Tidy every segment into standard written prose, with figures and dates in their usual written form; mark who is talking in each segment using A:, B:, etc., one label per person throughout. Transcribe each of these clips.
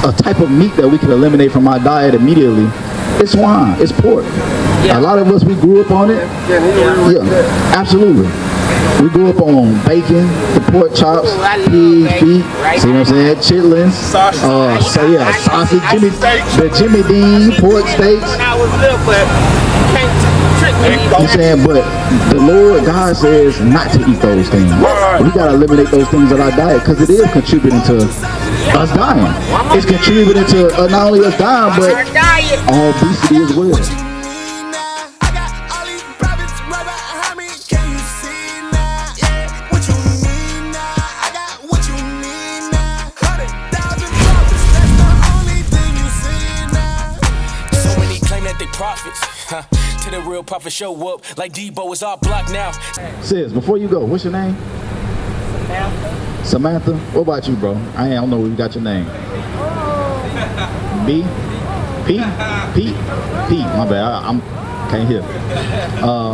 A: a type of meat that we can eliminate from our diet immediately, it's swine, it's pork. Yeah. A lot of us, we grew up on it. Yeah, absolutely. We grew up on bacon, the pork chops, pig feet, see what I'm saying? Chitlins, sausage, Jimmy Dean, pork steaks. You saying, but the Lord God says not to eat those things. We gotta eliminate those things in our diet because it is contributing to us dying. It's contributing to not only us dying, but our obesity as well.
B: To the real prophet show up like Debo is our block now.
A: Sis, before you go, what's your name?
C: Samantha.
A: Samantha? What about you, bro? I don't know where you got your name. B? P? My bad. I can't hear.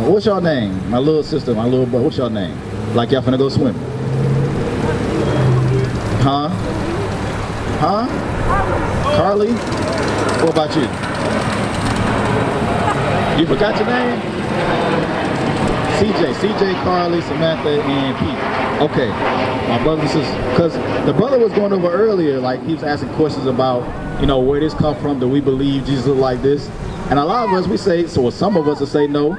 A: What's your name? My little sister, my little brother. What's your name? Like y'all finna go swimming? Huh? Carly? What about you? You forgot your name? CJ, Carly, Samantha, and Pete. Okay, my brother and sister. Because the brother was going over earlier, like he was asking questions about, where this come from. Do we believe Jesus look like this? And a lot of us, we say, so some of us will say no.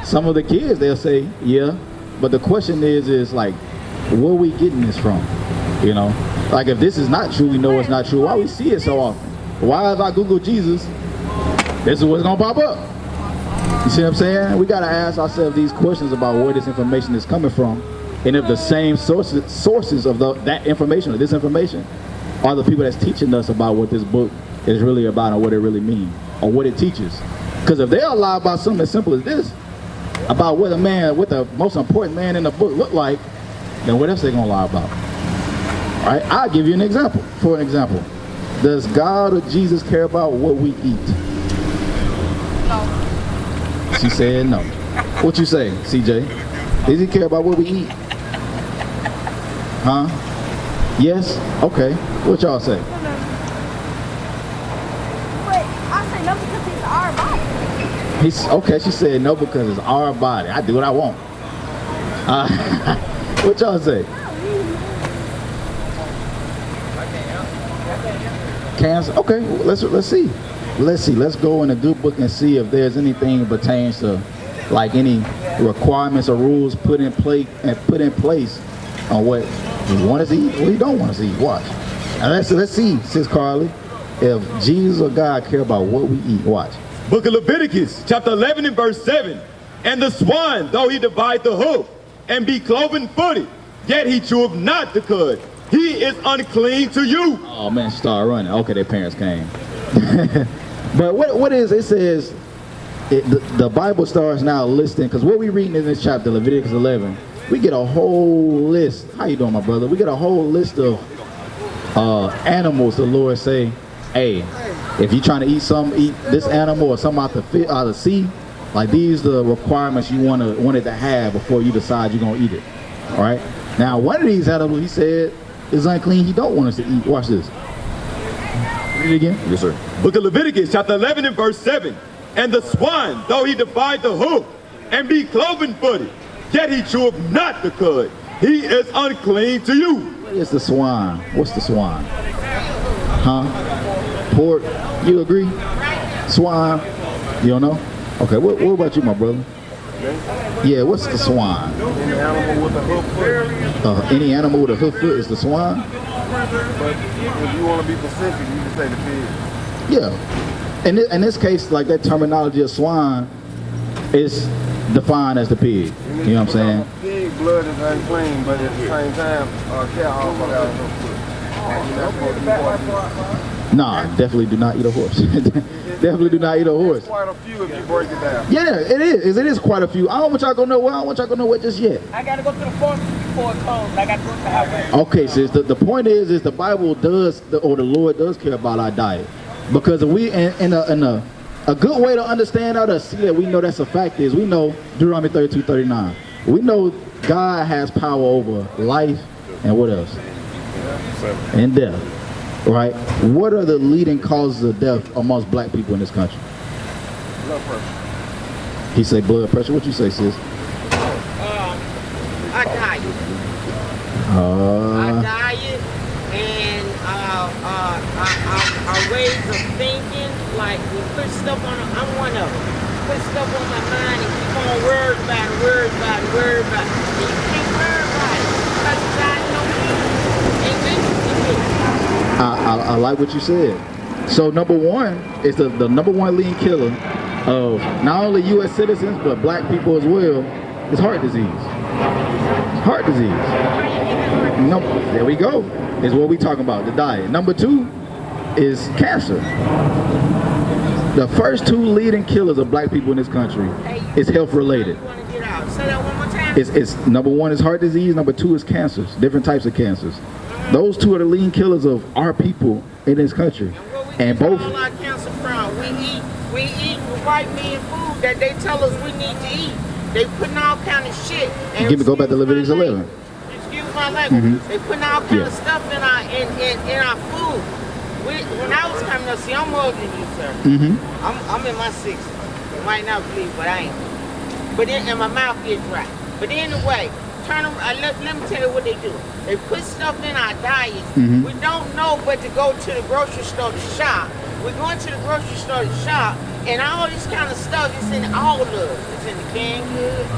A: Some of the kids, they'll say, yeah. But the question is like, where are we getting this from? Like if this is not true, we know it's not true. Why we see it so often? Why if I Google Jesus, this is what's gonna pop up? You see what I'm saying? We gotta ask ourselves these questions about where this information is coming from, and if the same sources of that information or this information are the people that's teaching us about what this book is really about and what it really means or what it teaches. Because if they'll lie about something as simple as this, about what the most important man in the book looked like, then what else they gonna lie about? All right, I'll give you an example. For an example, does God or Jesus care about what we eat?
C: No.
A: She said no. What you say, CJ? Does he care about what we eat? Huh? Yes? Okay. What y'all say?
C: Wait, I said no because it's our body.
A: Okay, she said no because it's our body. I do what I want. What y'all say? Cancer? Okay, let's see. Let's go in a good book and see if there's anything that pertains to like any requirements or rules put in place on what you want to eat, what you don't want to eat. Watch. And let's see, sis Carly, if Jesus or God care about what we eat. Watch.
D: Book of Leviticus, chapter 11 and verse 7. And the swine, though he divide the hoof and be cloven-footed, yet he cheweth not the cud. He is unclean to you.
A: Oh man, she started running. Okay, their parents came. But what is it? Says the Bible starts now listing, because what we reading in this chapter, Leviticus 11, we get a whole list. How you doing, my brother? We get a whole list of animals. The Lord say, hey, if you're trying to eat this animal or something out the sea, like these the requirements you wanted to have before you decide you're gonna eat it. All right. Now one of these animals, he said, is unclean. He don't want us to eat. Watch this. Read it again. Yes, sir.
D: Book of Leviticus, chapter 11 and verse 7. And the swine, though he divide the hoof and be cloven-footed, yet he cheweth not the cud. He is unclean to you.
A: What is the swine? What's the swine? Huh? Pork? You agree? Swine? You don't know? Okay, what about you, my brother? Yeah, what's the swine?
E: Any animal with a hoof foot.
A: Any animal with a hoof foot is the swine?
E: But if you want to be specific, you can say the pig.
A: Yeah. In this case, like that terminology of swine is defined as the pig. You know what I'm saying?
E: Pig blood is unclean, but at the same time, cow also got a hoof foot.
A: Nah, definitely do not eat a horse. Definitely do not eat a horse.
E: There's quite a few if you break it down.
A: Yeah, it is. It is quite a few. I don't want y'all to know where. I don't want y'all to know what just yet.
C: I gotta go to the pharmacy before it closes. I gotta go to the highway.
A: Okay, sis. The point is the Bible does, or the Lord does care about our diet, because if we in a good way to understand how to see that we know that's a fact is we know Deuteronomy 32:39. We know God has power over life and what else? And death. right? What are the leading causes of death amongst black people in this country?
E: Blood pressure.
A: He say blood pressure. What you say, sis?
F: Our diet. Our diet and our ways of thinking. Like we put stuff on. I'm one of them. Put stuff on my mind and keep on worried about it, worried about it, worried about it. And you can't worry about it because God knows you ain't listening to me.
A: I like what you said. So number one is the number one leading killer of not only U.S. citizens but black people as well is heart disease. Heart disease. No, there we go. Is what we talking about, the diet. Number two is cancer. The first two leading killers of black people in this country is health related.
F: Say that one more time.
A: It's number one is heart disease. Number two is cancers, different types of cancers. Those two are the leading killers of our people in this country. And both.
F: All our cancer from we eat white man food that they tell us we need to eat. They putting all kind of shit. And
A: Go back to Leviticus 11.
F: Excuse my language. They putting all kind of stuff in our food. When I was coming up, see, I'm older than you, sir. I'm in my 60s. You might not believe, but I ain't. But then, and my mouth gets dry. But anyway, let me tell you what they do. They put stuff in our diets. We don't know but to go to the grocery store to shop. We're going to the grocery store to shop, and all this kind of stuff is in all of it. It's in the canned goods,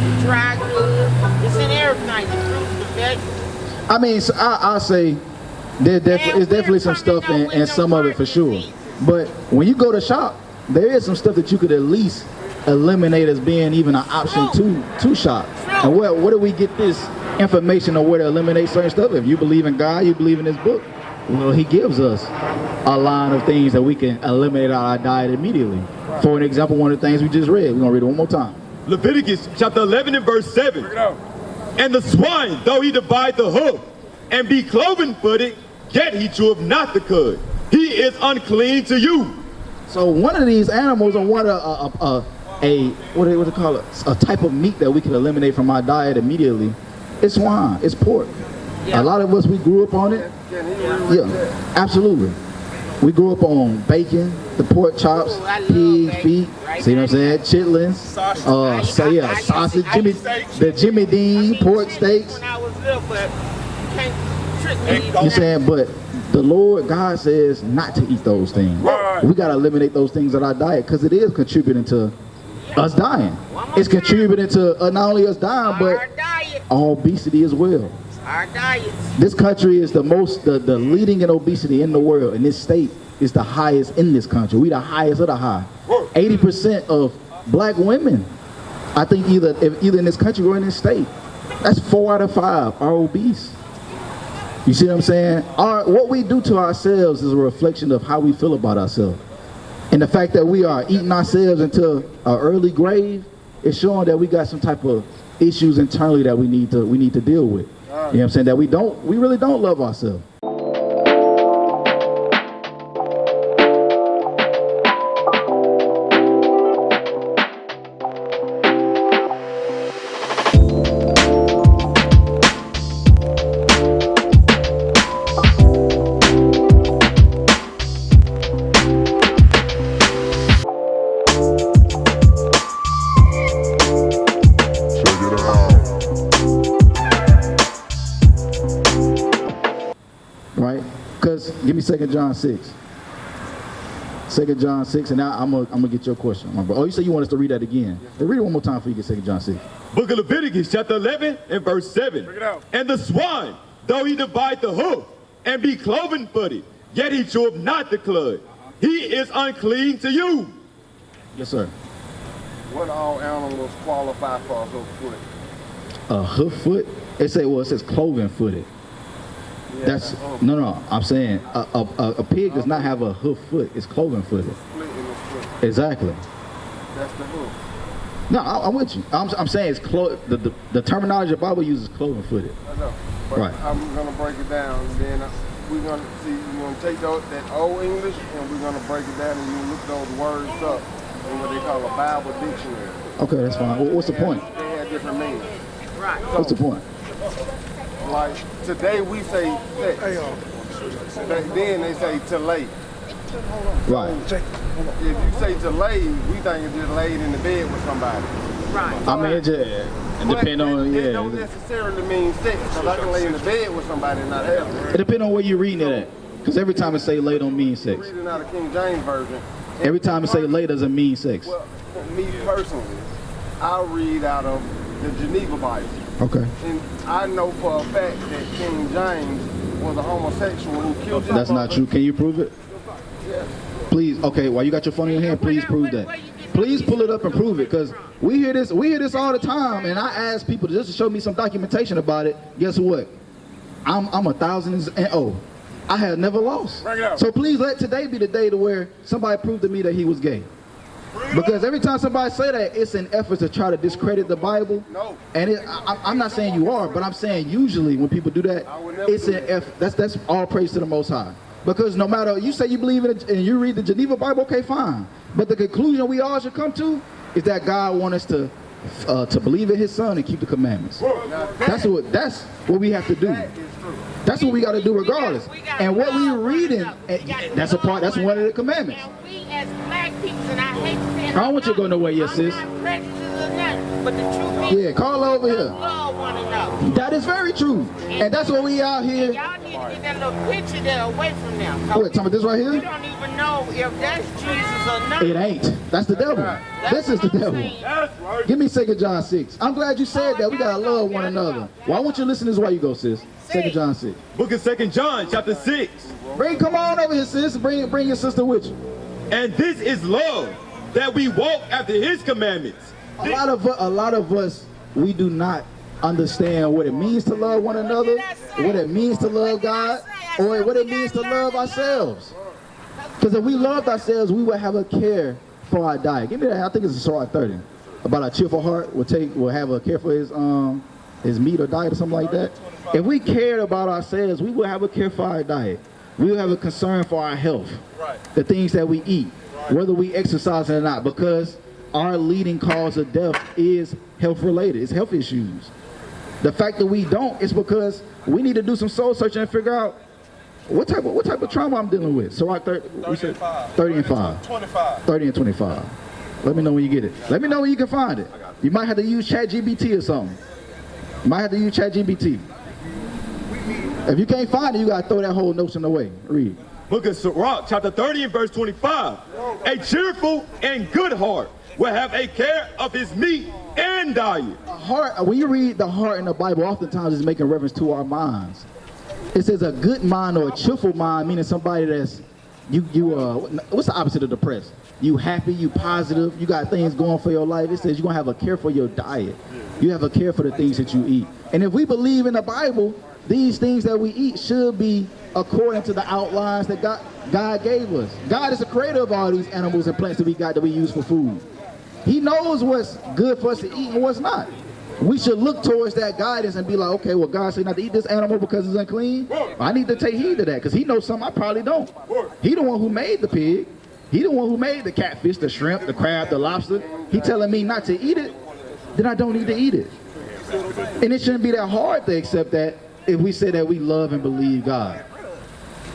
F: the dry goods, it's in everything, the fruits, the vegetables.
A: I mean, so I'll say there's definitely some stuff and some of it for sure. But when you go to shop, there is some stuff that you could at least eliminate as being even an option to shop. And where do we get this information on where to eliminate certain stuff? If you believe in God, you believe in this book, well, he gives us a line of things that we can eliminate out of our diet immediately. For an example, one of the things we just read, we're going to read it one more time.
D: Leviticus chapter 11 and verse 7. And the swine, though he divide the hoof and be cloven-footed, yet he cheweth not the cud. He is unclean to you.
A: So one of these animals, or what do they call it? A type of meat that we can eliminate from our diet immediately. It's swine. It's pork. A lot of us, we grew up on it. Yeah, absolutely. We grew up on bacon, the pork chops, pig feet. See what I'm saying? Chitlins. Sausage, Jimmy Dean, pork steaks.
F: When I was little, but you can't trick me.
A: You're saying, but the Lord God says not to eat those things. We got to eliminate those things in our diet because it is contributing to us dying. It's contributing to not only us dying, but our obesity as well.
F: Our diets.
A: This country is the leading in obesity in the world, and this state is the highest in this country. We the highest of the high. 80% of black women, I think either in this country or in this state, that's 4 out of 5 are obese. You see what I'm saying? What we do to ourselves is a reflection of how we feel about ourselves. And the fact that we are eating ourselves into an early grave is showing that we got some type of issues internally that we need to deal with. You know what I'm saying? That we really don't love ourselves. Give me 2 John 6. 2 John 6, and now I'm gonna get your question. Oh, you said you want us to read that again. Read it one more time before you get 2 John 6.
D: Book of Leviticus, chapter 11 and verse 7. And the swine, though he divide the hoof and be cloven-footed, yet he cheweth not the cud. He is unclean to you.
A: Yes, sir.
E: What all animals qualify for a hoof foot?
A: A hoof foot? It says cloven-footed. That's no. I'm saying a pig does not have a hoof foot. It's cloven-footed. Exactly.
E: That's the hoof.
A: No, I'm with you. I'm saying it's the terminology the Bible uses cloven-footed.
E: I know. But
A: right.
E: I'm gonna break it down, and then we're gonna take that old English, and we're gonna break it down, and you look those words up in what they call a Bible dictionary.
A: Okay, that's fine. What's the point?
E: They have different meanings.
F: Right.
A: What's the point?
E: Like today we say sex. Back then they say to lay.
A: Right.
E: If you say to lay, we think it's just laid in the bed with somebody.
F: Right.
A: I mean, it just depends on,
E: It don't necessarily mean sex, because I can lay in the bed with somebody and not have it.
A: It depends on where you're reading it at. Because every time it say lay don't mean sex.
E: Reading out of King James Version.
A: Every time it say lay doesn't mean sex.
E: Well, for me personally, I read out of the Geneva Bible.
A: Okay.
E: And I know for a fact that King James was a homosexual who killed his
A: That's not
E: mother.
A: true. Can you prove it?
E: Yes.
A: Please, okay, while you got your phone in your hand, please prove that. Please pull it up and prove it, because we hear this all the time, and I ask people just to show me some documentation about it. Guess what? I'm 1,000 I have never lost.
E: Bring it up.
A: So please let today be the day to where somebody prove to me that he was gay. Because every time somebody say that, it's an effort to try to discredit the Bible.
E: No.
A: And I'm not saying you are, but I'm saying usually when people do that,
E: I would never
A: it's
E: do
A: an
E: that.
A: effort. That's all praise to the Most High. Because no matter, you say you believe in it and you read the Geneva Bible, okay, fine. But the conclusion we all should come to is that God wants us to believe in his son and keep the commandments. That's what we have to do.
E: That is true.
A: That's what we got to do regardless. And what we reading, that's one of the commandments.
F: And we as black people, and I hate to say it,
A: I don't want you to go nowhere yet, sis.
F: I'm not prejudiced or nothing, but the truth is,
A: Yeah, call her over here.
F: love one another.
A: That is very true. And that's what we out
F: And
A: here.
F: y'all need to get that little picture there away from them.
A: Wait, talking about this right
F: We
A: here?
F: don't even know if that's Jesus or not.
A: It ain't. That's the devil. This is the devil.
E: That's right.
A: Give me 2 John 6. I'm glad you said that. We gotta love one another. Why won't you listen to this while you go, sis? 2 John 6.
D: Book of 2 John, chapter 6.
A: Come on over here, sis. Bring your sister with you.
D: And this is love, that we walk after his commandments.
A: A lot of us, we do not understand what it means to love one another, what it means to love God, or what it means to love ourselves. Because if we loved ourselves, we would have a care for our diet. Give me that. I think it's a Surah 30. About a cheerful heart will have a care for his meat or diet or something like that. If we cared about ourselves, we would have a care for our diet. We would have a concern for our health, the things that we eat, whether we exercise or not, because our leading cause of death is health related. It's health issues. The fact that we don't is because we need to do some soul searching and figure out what type of trauma I'm dealing with. So 30 and 5.
E: 25.
A: 30 and 25. Let me know when you get it. Let me know when you can find it. You might have to use ChatGPT or something. You might have to use ChatGPT. If you can't find it, you gotta throw that whole notion away. Read.
D: Book of Sirach, chapter 30 and verse 25. A cheerful and good heart will have a care of his meat and diet.
A: Heart. When you read the heart in the Bible, oftentimes it's making reference to our minds. It says a good mind or a cheerful mind, meaning somebody that's what's the opposite of depressed? You happy, you positive, you got things going for your life. It says you're gonna have a care for your diet. You have a care for the things that you eat. And if we believe in the Bible, these things that we eat should be according to the outlines that God gave us. God is the creator of all these animals and plants that we use for food. He knows what's good for us to eat and what's not. We should look towards that guidance and be like, okay, well, God said not to eat this animal because it's unclean. I need to take heed to that because he knows something I probably don't. He the one who made the pig. He the one who made the catfish, the shrimp, the crab, the lobster. He telling me not to eat it, then I don't need to eat it. And it shouldn't be that hard to accept that if we say that we love and believe God.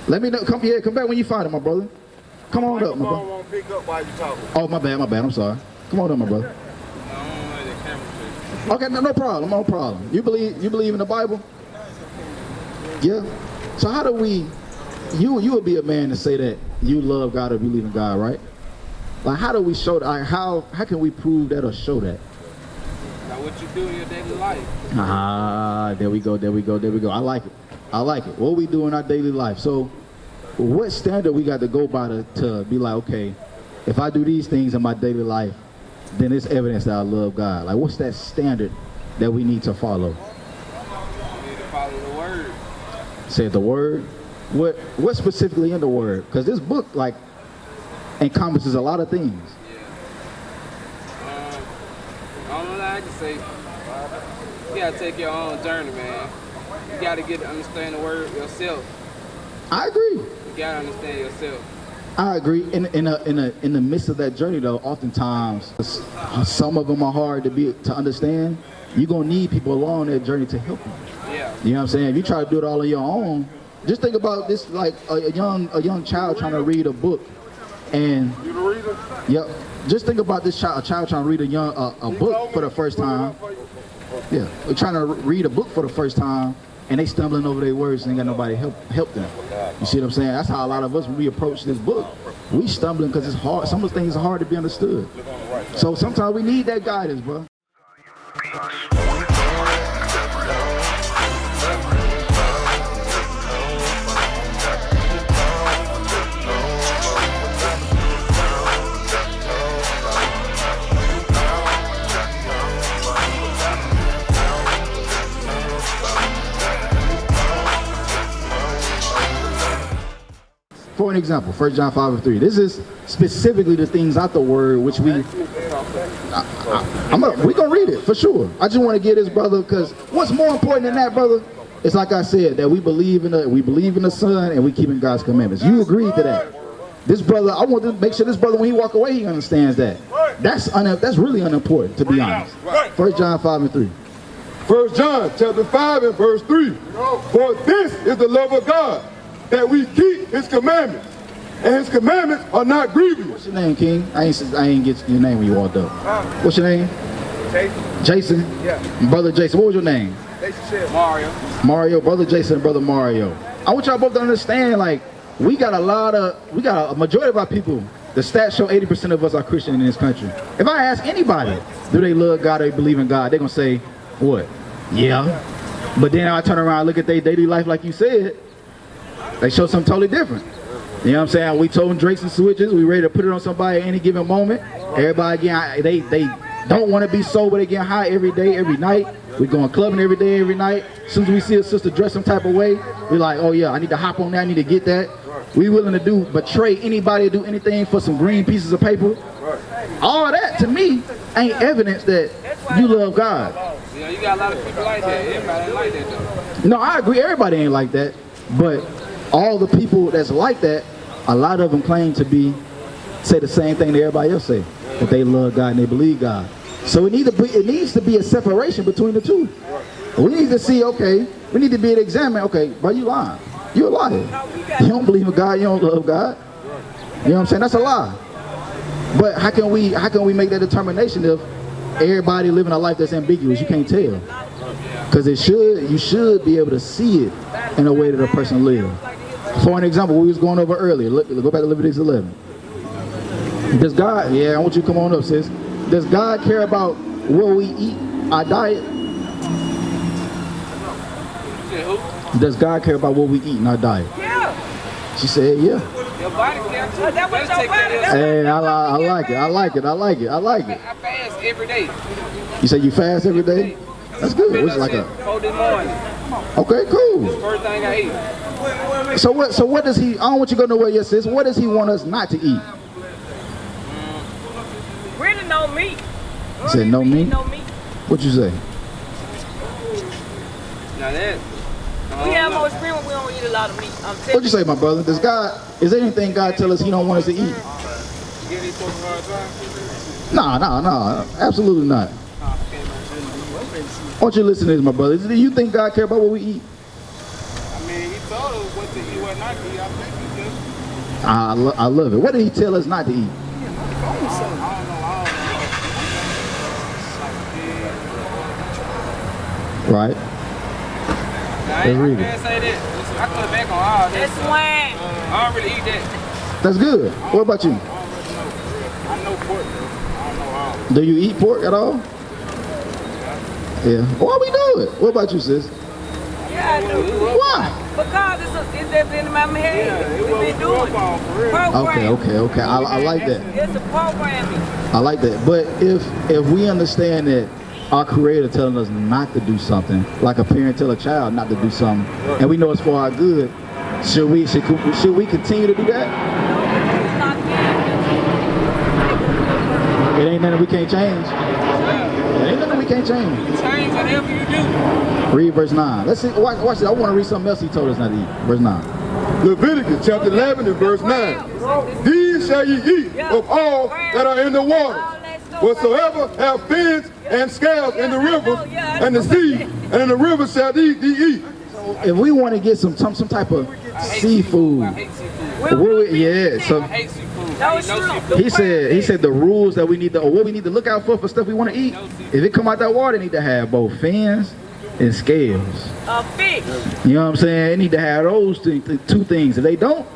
A: Let me know. Come back when you find it, my brother. Come on up, my brother.
E: Won't pick up while you talking.
A: Oh, my bad. I'm sorry. Come on up, my brother. Okay, no problem. You believe in the Bible? Yeah. So how do we? You would be a man to say that you love God or believe in God, right? Like, how do we show that? Like, how can we prove that or show that?
G: Now, what you do in your daily life.
A: Ah, there we go. I like it. What we do in our daily life. So, what standard we got to go by to be like, okay, if I do these things in my daily life, then it's evidence that I love God. Like, what's that standard that we need to follow?
G: You need to follow the word.
A: Say the word. What specifically in the word? Because this book, like, encompasses a lot of things.
G: Yeah. I don't know what I can say. You gotta take your own journey, man. You gotta get to understand the word yourself.
A: I agree.
G: You gotta understand yourself.
A: I agree. In the midst of that journey, though, oftentimes some of them are hard to understand. You're gonna need people along that journey to help you.
G: Yeah.
A: You know what I'm saying? If you try to do it all on your own, Just think about this, like a young child trying to read a book, and
E: You the reader?
A: yep. Just think about this child trying to read a book for the first time. Yeah, they're trying to read a book for the first time, and they stumbling over their words and ain't got nobody help them. You see what I'm saying? That's how a lot of us, when we approach this book, we stumbling because it's hard. Some of the things are hard to be understood. So sometimes we need that guidance, bro. For an example, 1 John 5:3. This is specifically the things out the word which we're gonna read it for sure. I just want to get this brother, because what's more important than that, brother, is like I said, that we believe in the Son and we keep in God's commandments. You agreed to that. This brother, I want to make sure this brother, when he walk away, he understands that. That's really unimportant, to be honest. 1 John 5:3.
D: 1 John chapter 5 and verse 3. For this is the love of God, that we keep his commandments, and his commandments are not grievous.
A: What's your name, King? I ain't get your name when you walked up. What's your name?
E: Jason?
A: Jason?
E: Yeah.
A: Brother Jason, what was your name?
G: Mario.
A: Mario, brother Jason and brother Mario. I want y'all both to understand, like, we got a majority of our people, the stats show 80% of us are Christian in this country. If I ask anybody, do they love God or they believe in God, they're gonna say, what? Yeah. But then I turn around and look at their daily life, like you said, they show something totally different. You know what I'm saying? We told them drakes and switches, we ready to put it on somebody at any given moment. Everybody again, they don't want to be sober, they get high every day, every night. We going clubbing every day, every night. As soon as we see a sister dress some type of way, we like, oh yeah, I need to hop on that, I need to get that. We willing to betray anybody, do anything for some green pieces of paper. All of that, to me, ain't evidence that you love God.
G: Yeah, you got a lot of people like that. Everybody ain't like that though.
A: No, I agree, everybody ain't like that. But all the people that's like that, a lot of them claim to say the same thing that everybody else say, that they love God and they believe God. So it needs to be a separation between the two. We need to see, okay, we need to be able to examine, okay, bro, you lying. You're a liar. You don't believe in God, you don't love God. You know what I'm saying? That's a lie. But how can we make that determination if everybody living a life that's ambiguous? You can't tell. Because you should be able to see it in a way that a person lives. For an example, we was going over earlier. Go back to Leviticus 11. Does God, I want you to come on up, sis. Does God care about what we eat, our diet? Does God care about what we eat in our diet? Yeah. She said, yeah.
G: Your body cares too.
A: Hey, I like it.
G: I fast every day.
A: You say you fast every day? That's good. It's like
G: 4 this morning.
A: Okay, cool.
G: First thing I eat.
A: So what does he, I don't want you to go nowhere yet, sis. What does he want us not to eat?
C: Really no meat.
A: You said no meat?
C: No meat.
A: What you say?
G: Now that.
C: We have more experience when we don't eat a lot of meat.
A: What'd you say, my brother? Is there anything God tell us he don't want us to eat?
G: You give these folks a hard time?
A: No, absolutely not. I want you to listen to this, my brother. Do you think God care about what we eat?
G: I mean, he told us what to eat, what not to eat. I think he did.
A: I love it. What did he tell us not to eat? Right. Let's read it.
G: I can't say that. I cut back on all that.
C: That's Swine.
G: I don't really eat that.
A: That's good. What about you?
G: I know pork. I don't know all.
A: Do you eat pork at all? Yeah. Why we do it? What about you, sis?
C: Yeah, I do.
A: Why?
C: Because it's just in my head. We've been doing it.
A: Okay. I like that.
C: It's a programming.
A: I like that. But if we understand that our Creator telling us not to do something, like a parent tell a child not to do something, and we know it's for our good, should we continue to do that? It ain't nothing we can't change. It ain't nothing we can't change.
G: You change whatever you do.
A: Read verse 9. Let's see. Watch this. I want to read something else he told us not to eat. Verse 9.
D: Leviticus chapter 11 and verse 9. These shall ye eat of all that are in the waters, whatsoever have fins and scales in the rivers and the sea, and in the river shall these ye eat.
A: if we want to get some type of seafood,
G: I hate seafood.
A: yeah. So
G: I hate seafood.
C: No,
G: I
C: it's
G: eat no
C: true.
G: seafood.
A: he said the rules that we need to, or what we need to look out for stuff we want to eat. If it come out that water, it need to have both fins and scales.
C: Fish.
A: You know what I'm saying? It need to have those two things. If they don't,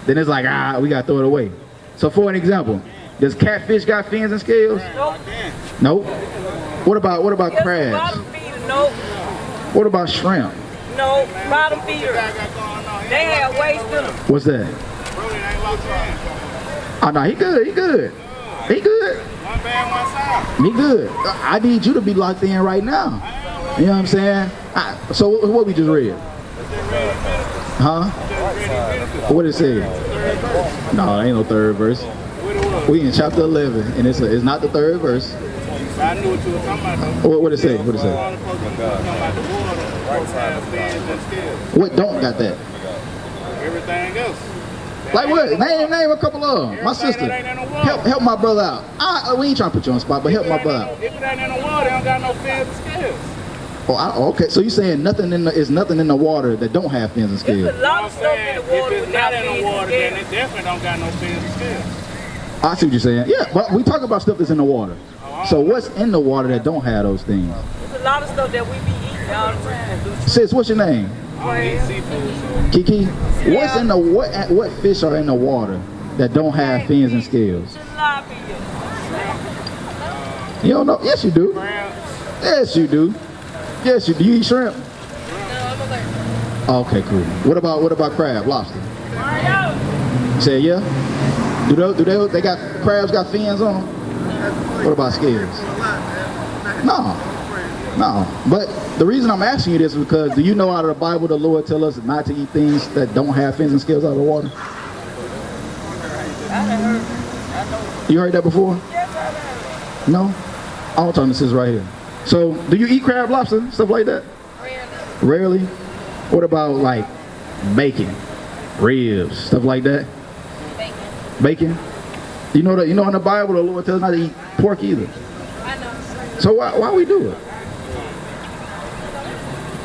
A: then it's like, we gotta throw it away. So for an example, does catfish got fins and scales?
C: Nope.
A: Nope. What about
C: Yes,
A: crabs?
C: bottom feeder. Nope.
A: What about shrimp?
C: No. Bottom feeder. They have waste in them.
A: What's that? Oh no, he good. He good. He good. He good. I need you to be locked in right now. You know what I'm saying? So what we just read? Huh? What did it say? No, it ain't no third verse. We in chapter 11, and it's not the third verse.
H: I knew what you were talking about though.
A: What did it say? What did it say? What don't got that?
H: Everything else.
A: Like what? Name a couple of them. My sister. Help my brother out. We ain't trying to put you on the spot, but help my brother out.
H: If it ain't in the water, they don't got no fins and scales.
A: Oh, okay. So you saying nothing in the water that don't have fins and scales?
C: There's a lot of stuff in the water
H: If it's
C: without
H: not in
C: fins
H: the
C: and
H: water, then
C: scales.
H: it definitely don't got no fins and scales.
A: I see what you're saying. Yeah, but we talk about stuff that's in the water. So what's in the water that don't have those things?
C: There's a lot of stuff that we be eating all the time.
A: Sis, what's your name?
H: I don't eat seafood, so.
A: Kiki. What's in the what fish are in the water that don't have fins and scales?
C: Tilapia.
A: You don't know? Yes, you do. Yes, you do. Yes, you do. You eat shrimp? Okay, cool. What about crab, lobster? You say yeah? Do they got crabs got fins on? What about scales? No. But the reason I'm asking you this is because do you know out of the Bible the Lord tell us not to eat things that don't have fins and scales out of the water? You heard that before? No? I'm talking to sis right here. So do you eat crab, lobster, stuff like that? Rarely. What about like bacon, ribs, stuff like that? Bacon. You know in the Bible the Lord tells us not to eat pork either.
C: I know.
A: So why we do it?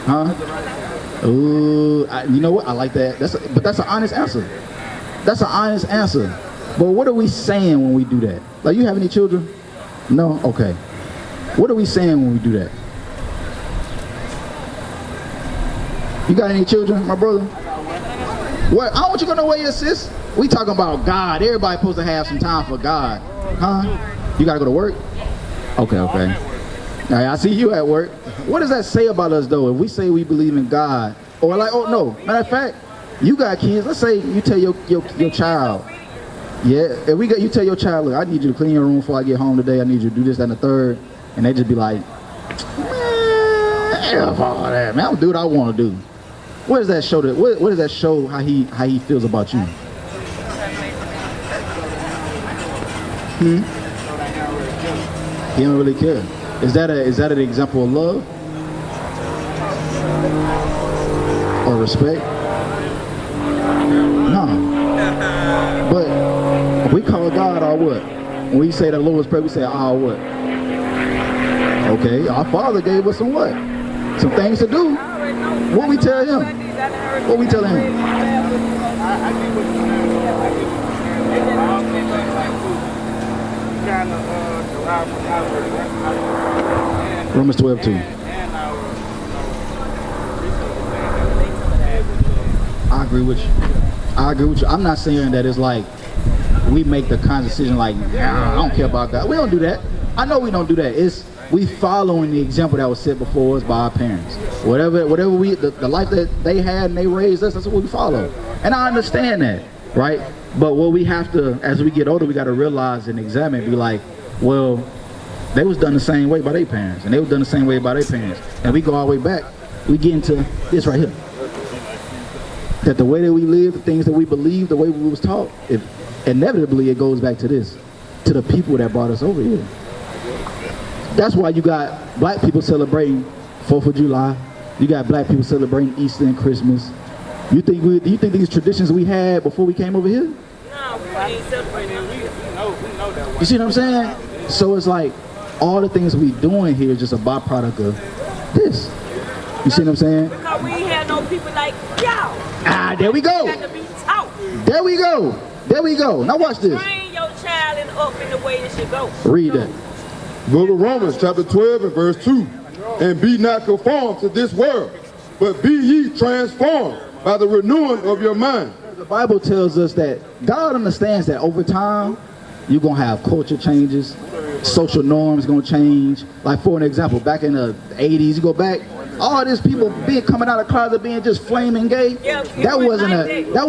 A: Huh? Ooh, you know what? I like that. But that's an honest answer. That's an honest answer. But what are we saying when we do that? Like, you have any children? No? Okay. What are we saying when we do that? You got any children, my brother? What? I want you to go nowhere, sis. We talking about God. Everybody supposed to have some time for God. Huh? You gotta go to work? Okay. All right, I see you at work. What does that say about us though? If we say we believe in God, or like, oh no, matter of fact, you got kids. Let's say you tell your child, yeah, if you tell your child, look, I need you to clean your room before I get home today. I need you to do this, that, and the third, and they just be like, man, F all that, man. I'll do what I want to do. What does that show? What does that show how he feels about you? He don't really care. Is that an example of love or respect? No. But we call God our what? When we say the Lord's Prayer, we say our what? Okay, our Father gave us some what? Some things to do. What we tell him? What we tell him? Romans 12:2. I agree with you. I'm not saying that it's like we make the conscious decision like, nah, I don't care about God. We don't do that. I know we don't do that. It's we following the example that was set before us by our parents. Whatever we the life that they had and they raised us, that's what we follow. And I understand that, right? But what we have to, as we get older, we got to realize and examine, be like, well, they was done the same way by their parents, and they was done the same way by their parents, and we go all the way back. We get into this right here. That the way that we live, the things that we believe, the way we was taught, inevitably it goes back to this, to the people that brought us over here. That's why you got black people celebrating 4th of July. You got black people celebrating Easter and Christmas. Do you think these traditions we had before we came over here?
C: No, we ain't celebrating.
H: We know that.
A: You see what I'm saying? So it's like all the things we doing here is just a byproduct of this. You see what I'm saying?
C: Because we ain't had know people like y'all.
A: Ah, there we go.
C: Got to be taught.
A: There we go. There we go. Now watch this.
C: Train your child and up in the way it should go.
A: Read that.
E: Book of Romans, chapter 12 and verse 2. And be not conformed to this world, but be ye transformed by the renewing of your mind.
A: The Bible tells us that God understands that over time, you're going to have culture changes, social norms going to change. Like for an example, back in the 80s, you go back, all these people being coming out of closet being just flaming gay,
C: Yeah,
A: that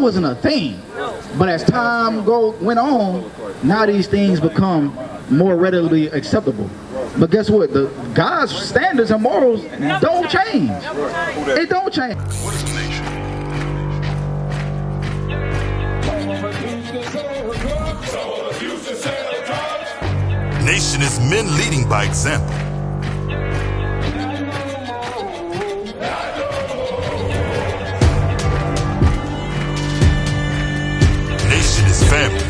A: wasn't a thing. But as time went on, now these things become more readily acceptable. But guess what? God's standards and morals don't change. It don't change.
I: What is a nation? Nation is men leading by example. Nation is family.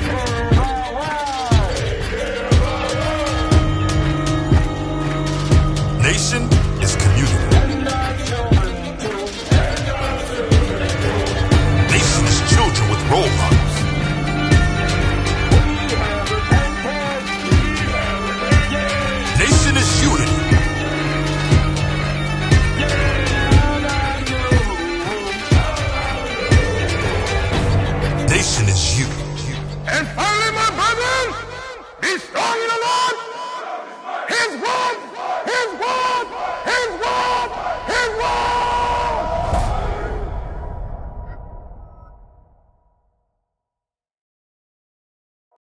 I: Nation is community. Nation is children with role models. Nation is unity. Nation is you.
J: And finally, my brethren, be strong in the Lord, His word,